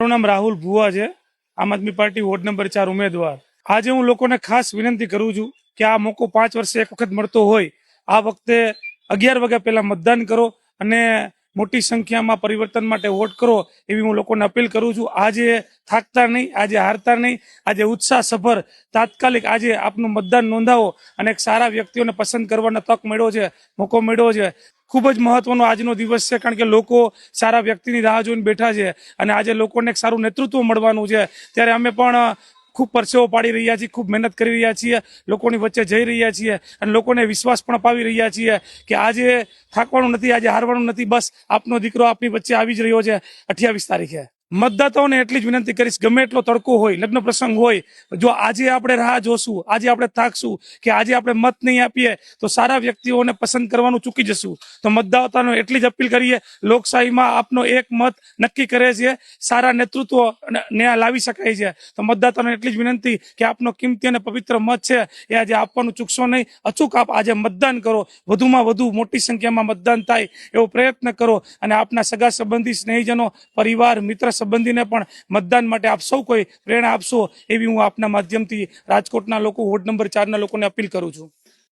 મારું નામ રાહુલ ભુવા છે, આમ આદમી પાર્ટી વોર્ડ નંબર 4 ઉમેદવાર। આજે હું લોકોને ખાસ વિનંતી કરું છું કે આ મોકો 5 વર્ષે એક વખત મળતો હોય, આ વખતે 11 વાગ્યા પહેલા મતદાન કરો અને મોટી સંખ્યામાં પરિવર્તન માટે વોટ કરો એવી હું લોકોને અપીલ કરું છું। આજે થાકતા નહીં, આજે હારતા નહીં, આજે ઉત્સાહસભર તાત્કાલિક આજે આપનું મતદાન નોંધાવો અને એક સારા વ્યક્તિઓને પસંદ કરવાનો તક મળ્યો છે, મોકો મળ્યો છે। ખૂબ જ મહત્વનો આજનો દિવસ છે, કારણ કે લોકો સારા વ્યક્તિની રાહ જોઈને બેઠા છે અને આજે લોકોને એક સારું નેતૃત્વ મળવાનું છે। ત્યારે અમે પણ ખૂબ પરસેવો પાડી રહ્યા છીએ, ખૂબ મહેનત કરી રહ્યા છીએ, લોકોની વચ્ચે જઈ રહ્યા છીએ અને લોકોને વિશ્વાસ પણ અપાવી રહ્યા છીએ કે આજે થાકવાનું નથી, આજે હારવાનું નથી, બસ આપનો દીકરો આપની વચ્ચે આવી જ રહ્યો છે 28 તારીખે। મતદાતાઓને એટલી જ વિનંતી કરીશ, ગમે એટલો તડકો હોય, લગ્ન પ્રસંગ હોય, જો આજે આપણે રાહ જોશું, આજે આપણે થાકશું કે આજે આપણે મત નહીં આપીએ તો સારા વ્યક્તિઓને પસંદ કરવાનું ચૂકી જશું। તો મતદાતાઓને એટલી જ અપીલ કરીએ, લોકશાહીમાં આપનો એક મત નક્કી કરે છે, સારા નેતૃત્વ ને લાવી શકાય છે। તો મતદાતાઓને એટલી જ વિનંતી કે આપનો કિંમતી અને પવિત્ર મત છે એ આજે આપવાનું ચૂકશો નહીં, અચૂક આપ આજે મતદાન કરો, વધુમાં વધુ મોટી સંખ્યામાં મતદાન થાય એવો પ્રયત્ન કરો અને આપના સગા સંબંધી, સ્નેહીજનો, પરિવાર, મિત્ર સંબંધીને પણ મતદાન માટે આપ સૌ કોઈ પ્રેરણા આપશો એવી હું આપના માધ્યમથી રાજકોટના લોકો, વોર્ડ નંબર 4 ના લોકોને અપીલ કરું છું।